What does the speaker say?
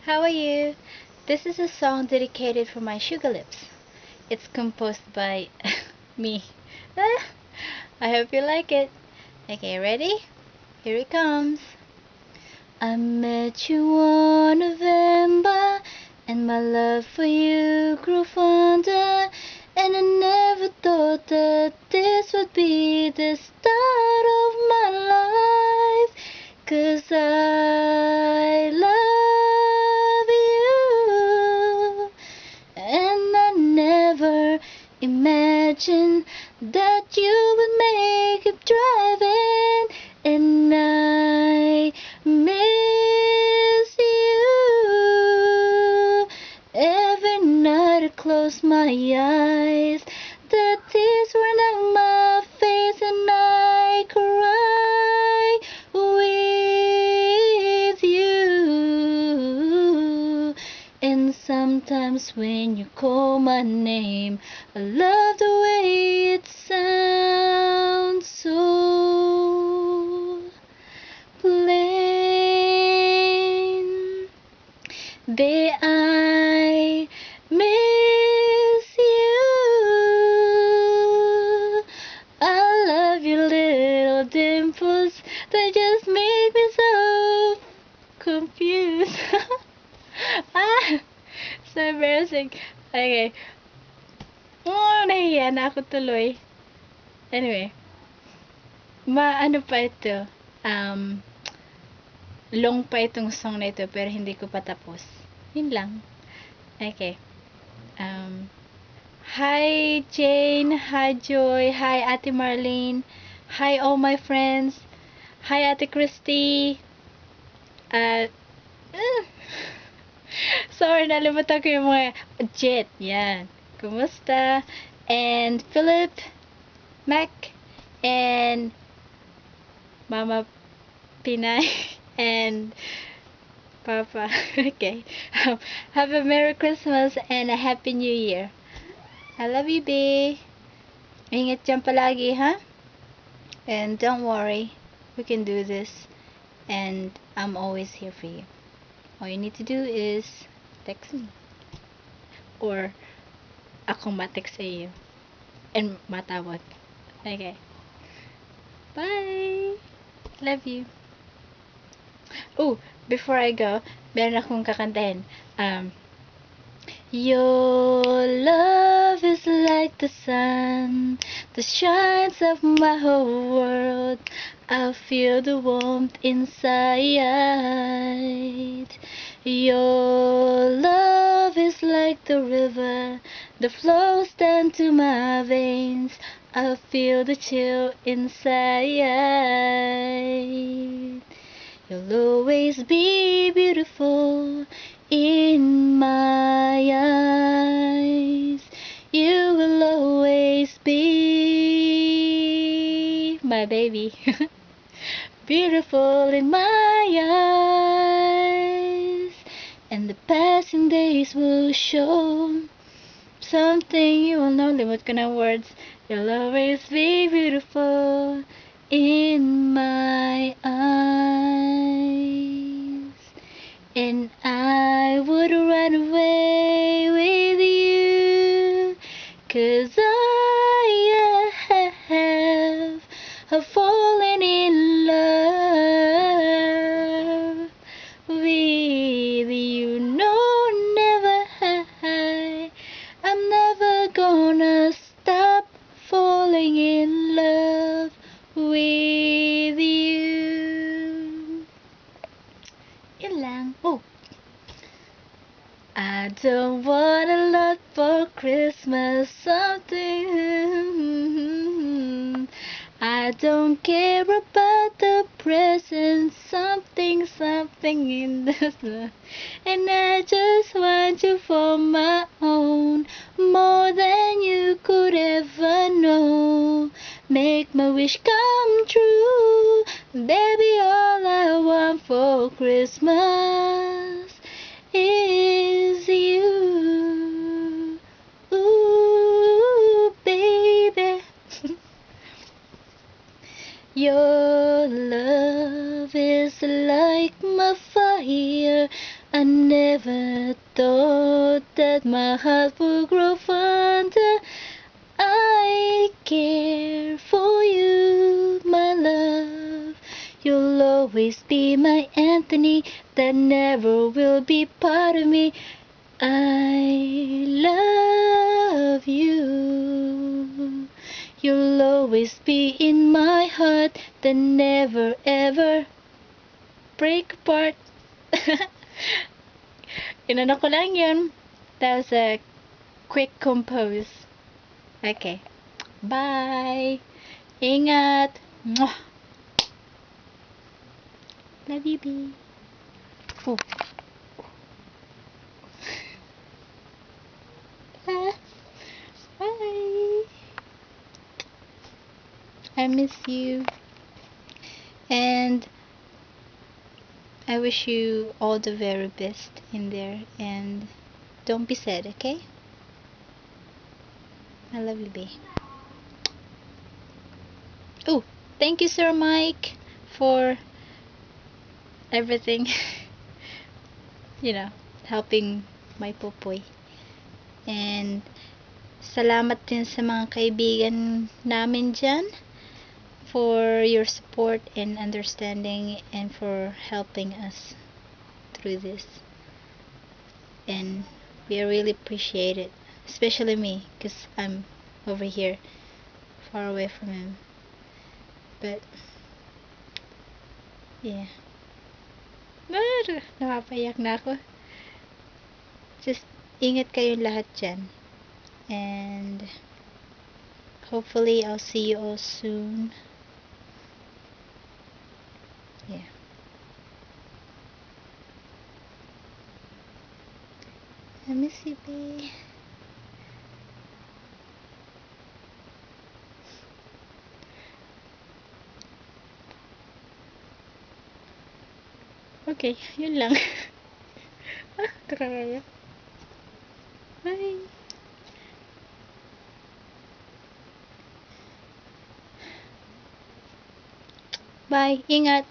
How are you? This is a song dedicated for my sugar lips. It's composed by me. Ah, I hope you like it. Okay, ready? Here it comes. I met you on November, and my love for you grew fonder, and I never thought that this would be the start of my life, 'cause I love you, and I never imagined that you would make it driving, and I miss you. Every night I close my eyes, the tears run down my face, and I cry with you. And sometimes when you call my name, I love the way it sounds so plain. Babe, I miss you. I love your little dimples. They just make me so confused. Ah, so embarrassing. Okay. Oh, nahiya na ako tuloy. Anyway, ano pa ito? Um, long pa itong song na ito, pero hindi ko pa tapos. Yun lang. Okay. Hi Jane, hi Joy, hi Ate Marlene, hi all my friends, hi Ate Christy. Uh, sorry, nalimutan ko yung mga Jet, yan. Kumusta? And Philip, Mac, and Mama Pinay, and Papa. Okay. Have a Merry Christmas and a Happy New Year. I love you, babe. Ingat dyan palagi, ha? And don't worry, we can do this. And I'm always here for you. All you need to do is text me. Or akong ma-text sa iyo. And matawag. Okay. Bye! Love you. Oh, before I go, meron akong kakantahin. Your love is like the sun that shines up my whole world. I feel the warmth inside. Your love is like the river that flows down to my veins. I feel the chill inside. You'll always be beautiful in my eyes. You will always be my baby. Beautiful in my eyes. And the passing days will show something you will know. Limot ko ng words. You'll always be beautiful in my eyes. And I would run away with you, 'cause I have fallen in love with you. No, never. I'm never gonna stop falling in love with you. Yun lang. Oh, I don't want a lot for Christmas. Something. I don't care about the presents. Something in this. And I just want you for my own, more than you could ever know. Make my wish come true, baby. All I want for Christmas is you. Ooh, baby. Your love is like my fire. I never my heart will grow fonder. I care for you, my love. You'll always be my Anthony, that never will be part of me. I love you. You'll always be in my heart, that never ever break apart. Inano ko lang yun. That was a quick compose. Okay. Bye. Ingat. Mwah. Love you, B. Oh. Bye. I miss you. And I wish you all the very best in there. And don't be sad, okay? I love you, B. Oh, thank you, Sir Mike, for everything. Helping my popoy. And salamat din sa mga kaibigan namin dyan for your support and understanding and for helping us through this. And we really appreciate it, especially me, because I'm over here far away from him. But yeah, napapayak na ako. Just ingat kayong lahat dyan, and hopefully I'll see you all soon. Yeah. I miss you, babe. Okay, yun lang. Kakaya. Bye. Bye. Ingat.